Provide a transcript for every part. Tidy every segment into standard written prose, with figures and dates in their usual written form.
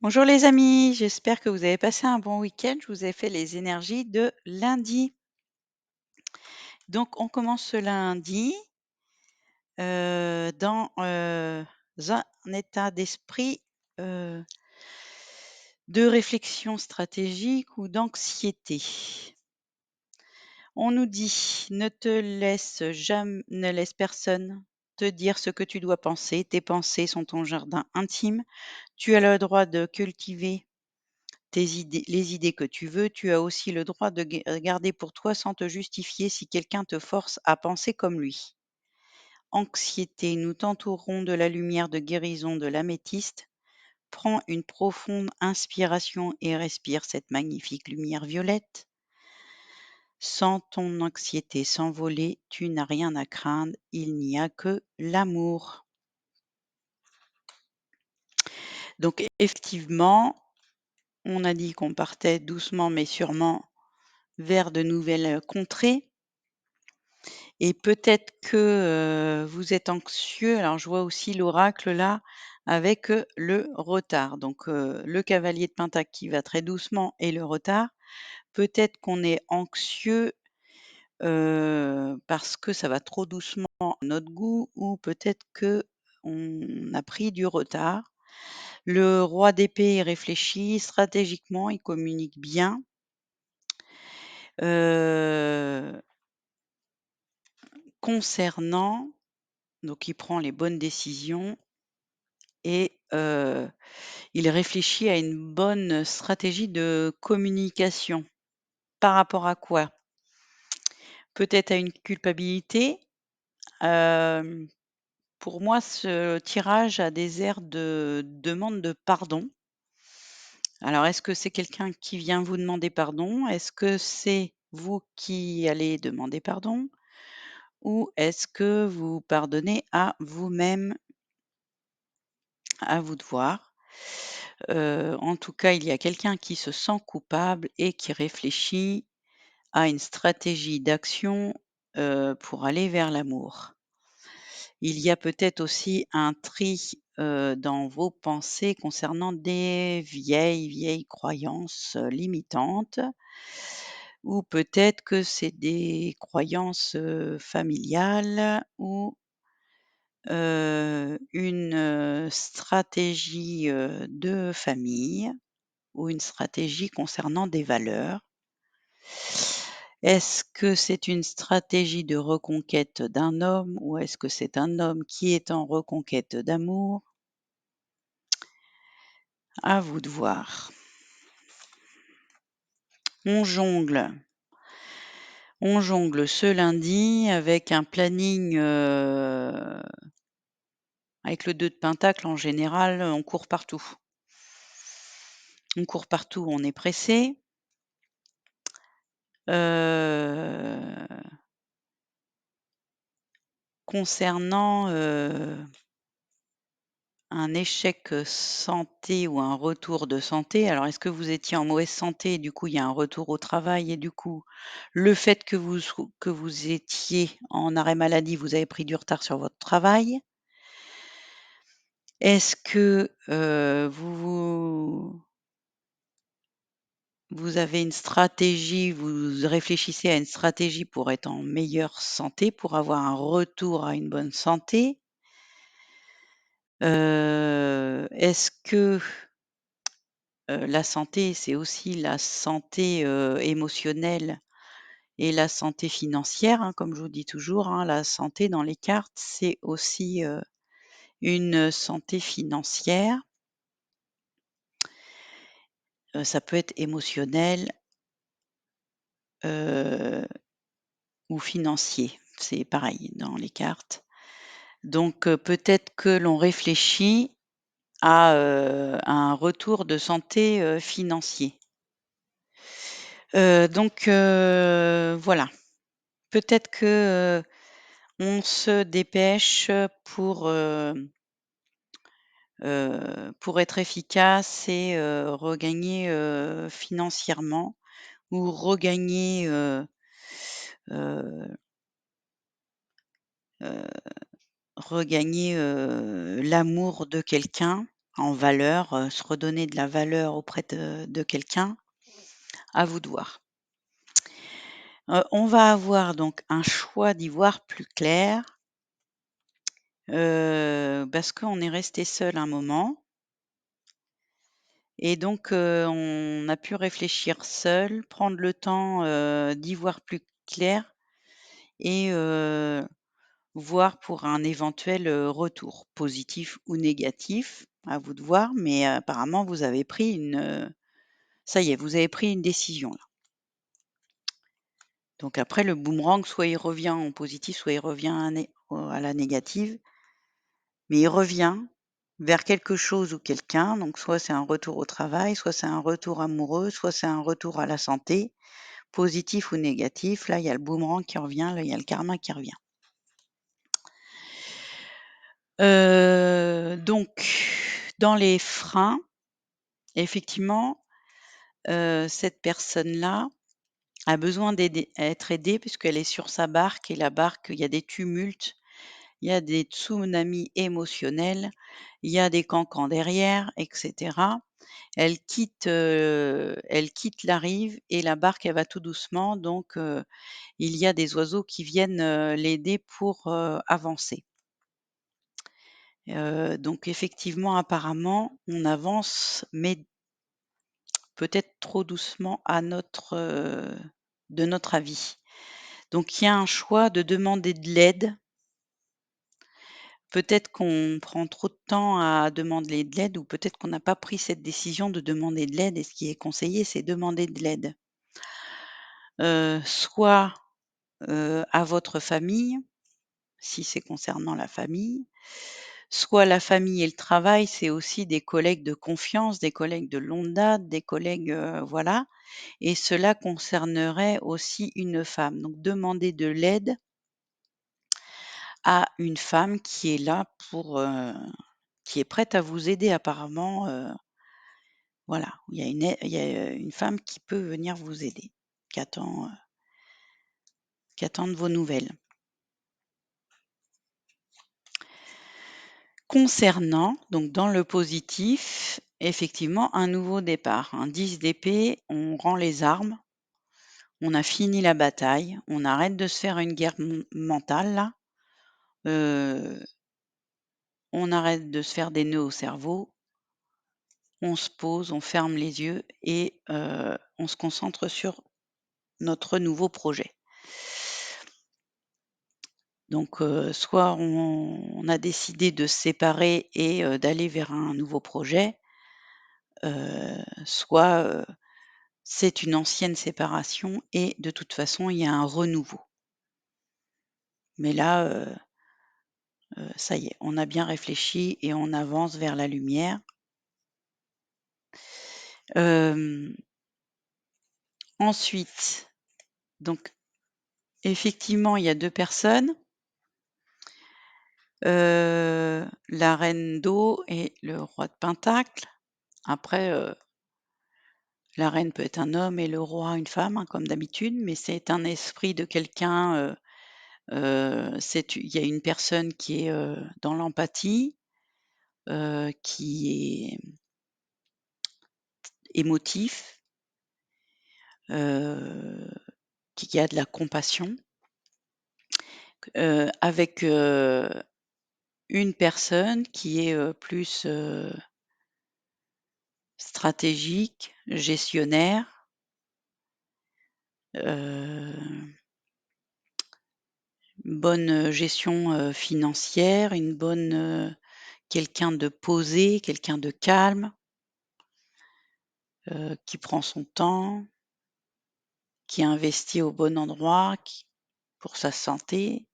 Bonjour les amis, j'espère que vous avez passé un bon week-end. Je vous ai fait les énergies de lundi. Donc on commence ce lundi dans un état d'esprit euh, de réflexion stratégique ou d'anxiété. On nous dit ne laisse personne te dire ce que tu dois penser. Tes pensées sont ton jardin intime. Tu as le droit de cultiver les idées que tu veux, tu as aussi le droit de garder pour toi sans te justifier si quelqu'un te force à penser comme lui. Anxiété, nous t'entourons de la lumière de guérison de l'améthyste. Prends une profonde inspiration et respire cette magnifique lumière violette. Sans ton anxiété s'envoler, tu n'as rien à craindre, il n'y a que l'amour. Donc effectivement, on a dit qu'on partait doucement mais sûrement vers de nouvelles contrées. Et peut-être que, vous êtes anxieux. Alors je vois aussi l'oracle là avec, le retard. Donc, le cavalier de pentacle qui va très doucement et le retard. Peut-être qu'on est anxieux, parce que ça va trop doucement à notre goût ou peut-être qu'on a pris du retard. Le roi d'épée, il réfléchit stratégiquement, il communique bien. Heu, concernant donc il prend les bonnes décisions et il réfléchit à une bonne stratégie de communication. Par rapport à quoi? Peut-être à une culpabilité? Hem, pour moi, ce tirage a des airs de demande de pardon. Alors, est-ce que c'est quelqu'un qui vient vous demander pardon? Est-ce que c'est vous qui allez demander pardon? Ou est-ce que vous pardonnez à vous-même? À vous de voir. En tout cas, il y a quelqu'un qui se sent coupable et qui réfléchit à une stratégie d'action, pour aller vers l'amour. Il y a peut-être aussi un tri, dans vos pensées concernant des vieilles croyances, limitantes ou peut-être que c'est des croyances, familiales ou, une, stratégie, de famille ou une stratégie concernant des valeurs. Est-ce que c'est une stratégie de reconquête d'un homme ou est-ce que c'est un homme qui est en reconquête d'amour? À vous de voir. On jongle. On jongle ce lundi avec un planning, avec le 2 de pentacle en général, on court partout. On court partout, on est pressé. Heu, concernant, un échec, santé ou un retour de santé, alors est-ce que vous étiez en mauvaise santé et du coup il y a un retour au travail et du coup, le fait que vous étiez en arrêt maladie, vous avez pris du retard sur votre travail? Est-ce que, vous avez une stratégie, vous réfléchissez à une stratégie pour être en meilleure santé, pour avoir un retour à une bonne santé? Est-ce que la santé, c'est aussi la santé, émotionnelle et la santé financière, hein, comme je vous dis toujours, hein, la santé dans les cartes, c'est aussi, une santé financière. Ça peut être émotionnel, heu, ou financier, c'est pareil dans les cartes. Donc, peut-être que l'on réfléchit à un retour de santé, financier. Donc, voilà. Peut-être que, on se dépêche pour être efficace et regagner, financièrement ou regagner, heu heu, regagner, l'amour de quelqu'un. en valeur, se redonner de la valeur auprès de quelqu'un, à vous de voir. On va avoir donc un choix d'y voir plus clair, parce qu'on est resté seul un moment et donc on a pu réfléchir seul, prendre le temps, d'y voir plus clair et voir pour un éventuel, retour, positif ou négatif, à vous de voir, mais apparemment vous avez pris ça y est, vous avez pris une décision là. Donc après le boomerang, soit il revient en positif, soit il revient à la négative, mais il revient vers quelque chose ou quelqu'un, donc soit c'est un retour au travail, soit c'est un retour amoureux, soit c'est un retour à la santé, positif ou négatif. Là, il y a le boomerang qui revient, là, il y a le karma qui revient. Donc dans les freins, effectivement, cette personne-là a besoin d'être aidée puisqu'elle est sur sa barque et la barque, il y a des tumultes, il y a des tsunamis émotionnels, il y a des cancans derrière et cetera. Elle quitte la rive et la barque, elle va tout doucement donc il y a des oiseaux qui viennent, l'aider pour, avancer. Donc effectivement, apparemment, on avance, mais peut-être trop doucement de notre avis. Donc il y a un choix de demander de l'aide. Peut-être qu'on prend trop de temps à demander de l'aide ou peut-être qu'on n'a pas pris cette décision de demander de l'aide et ce qui est conseillé, c'est demander de l'aide. Soit, à votre famille, si c'est concernant la famille, soit la famille et le travail, c'est aussi des collègues de confiance, des collègues de longue date, des collègues, voilà, et cela concernerait aussi une femme. Donc demander de l'aide à une femme qui est là qui est prête à vous aider apparemment, voilà. Il y a une femme qui peut venir vous aider, qui attend, de vos nouvelles. Concernant, donc dans le positif, effectivement, un nouveau départ. Un 10 d'épée, on rend les armes, on a fini la bataille, on arrête de se faire une guerre mentale là, heu, on arrête de se faire des nœuds au cerveau, on se pose, on ferme les yeux et on se concentre sur notre nouveau projet. Donc soit on a décidé de se séparer et d'aller vers un nouveau projet, soit, c'est une ancienne séparation et de toute façon, il y a un renouveau. Mais là, ça y est, on a bien réfléchi et on avance vers la lumière. Hem, Ensuite, donc effectivement, il y a 2 personnes, la reine d'eau et le roi de pentacle. Après, la reine peut être un homme et le roi une femme, hein, comme d'habitude, mais c'est un esprit de quelqu'un, il y a une personne qui est, dans l'empathie, qui est émotif, heu, qui a de la compassion, avec, une personne qui est, plus, stratégique, gestionnaire, heu, une bonne, gestion, financière, quelqu'un de posé, quelqu'un de calme, qui prend son temps, qui investit au bon endroit, pour sa santé,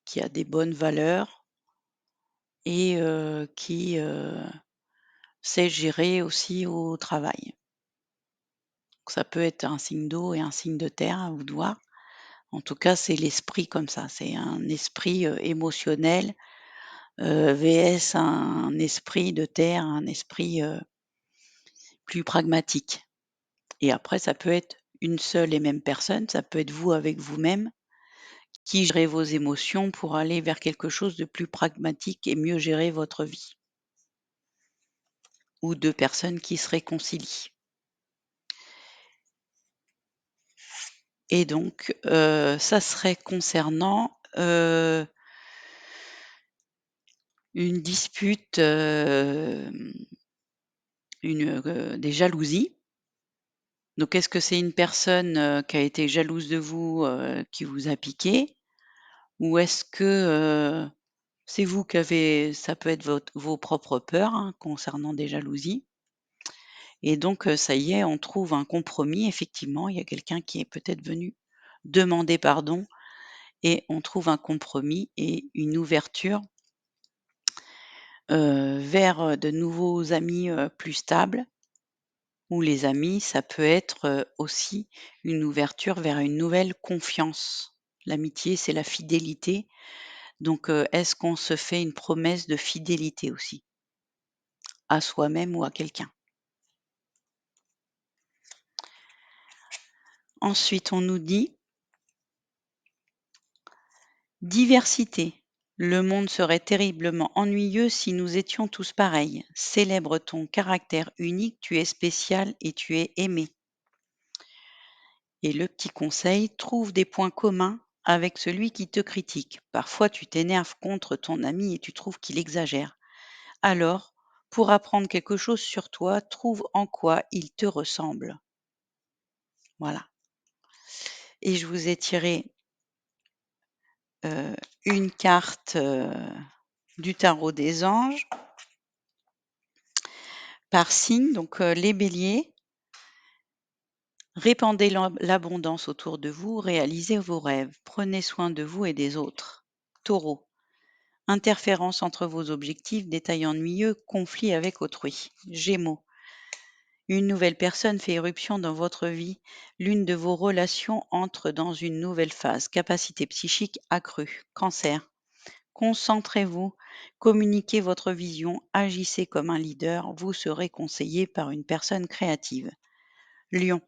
qui a des bonnes valeurs et qui, sait gérer aussi au travail. Donc ça peut être un signe d'eau et un signe de terre, à vous de voir. En tout cas, c'est l'esprit comme ça, c'est un esprit, émotionnel, vs un esprit de terre, un esprit, plus pragmatique. Et après ça peut être une seule et même personne, ça peut être vous avec vous-même, qui gérez vos émotions pour aller vers quelque chose de plus pragmatique et mieux gérer votre vie. ou 2 personnes qui se réconcilient. Et donc, ça serait concernant, une dispute, des jalousies. Donc est-ce que c'est une personne, qui a été jalouse de vous, qui vous a piqué? Ou est-ce que, c'est vous qui avez ça peut être vos propres peurs, hein, concernant des jalousies et donc ça y est, on trouve un compromis. Effectivement, il y a quelqu'un qui est peut-être venu demander pardon et on trouve un compromis et une ouverture, vers, de nouveaux amis, plus stables. Ou les amis, ça peut être, aussi une ouverture vers une nouvelle confiance. L'amitié, c'est la fidélité, donc est-ce qu'on se fait une promesse de fidélité aussi? À soi-même ou à quelqu'un? Ensuite, on nous dit: «Diversité. Le monde serait terriblement ennuyeux si nous étions tous pareils. Célèbre ton caractère unique, tu es spécial et tu es aimé». Et le petit conseil, trouve des points communs avec celui qui te critique. Parfois, tu t'énerves contre ton ami et tu trouves qu'il exagère. Alors, pour apprendre quelque chose sur toi, trouve en quoi il te ressemble. Voilà. Et je vous ai tiré une carte du tarot des anges par signe. Donc, les béliers, répandez l'abondance autour de vous, réalisez vos rêves, prenez soin de vous et des autres. Taureau, interférence entre vos objectifs, détail ennuyeux, conflit avec autrui. Gémeaux, une nouvelle personne fait éruption dans votre vie, l'une de vos relations entre dans une nouvelle phase, capacité psychique accrue. Cancer, concentrez-vous, communiquez votre vision, agissez comme un leader, vous serez conseillé par une personne créative. Lion,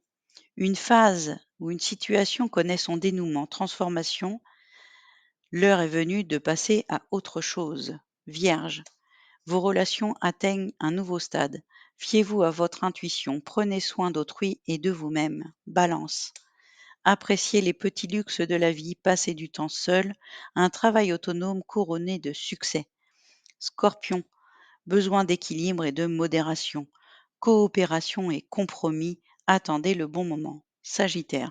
une phase ou une situation connaît son dénouement, transformation, l'heure est venue de passer à autre chose. Vierge, vos relations atteignent un nouveau stade. Fiez-vous à votre intuition, prenez soin d'autrui et de vous-même. Balance, appréciez les petits luxes de la vie, passez du temps seul, un travail autonome couronné de succès. Scorpion, besoin d'équilibre et de modération. Coopération et compromis, attendez le bon moment. Sagittaire,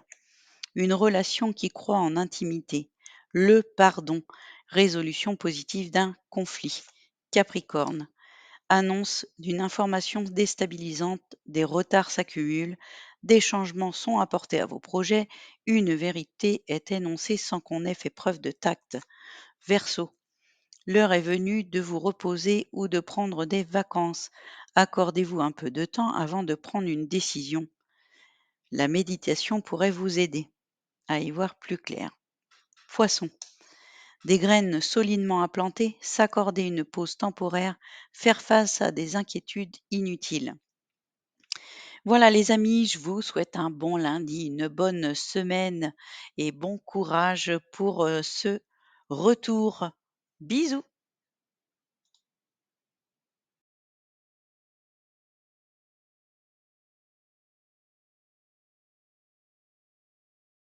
une relation qui croit en intimité. Le pardon, résolution positive d'un conflit. Capricorne, annonce d'une information déstabilisante, des retards s'accumulent, des changements sont apportés à vos projets, une vérité est énoncée sans qu'on ait fait preuve de tact. Verseau, l'heure est venue de vous reposer ou de prendre des vacances. Accordez-vous un peu de temps avant de prendre une décision. La méditation pourrait vous aider à y voir plus clair. Poisson, des graines solidement implantées, s'accorder une pause temporaire, faire face à des inquiétudes inutiles. Voilà les amis, je vous souhaite un bon lundi, une bonne semaine et bon courage pour ce retour. Bisous.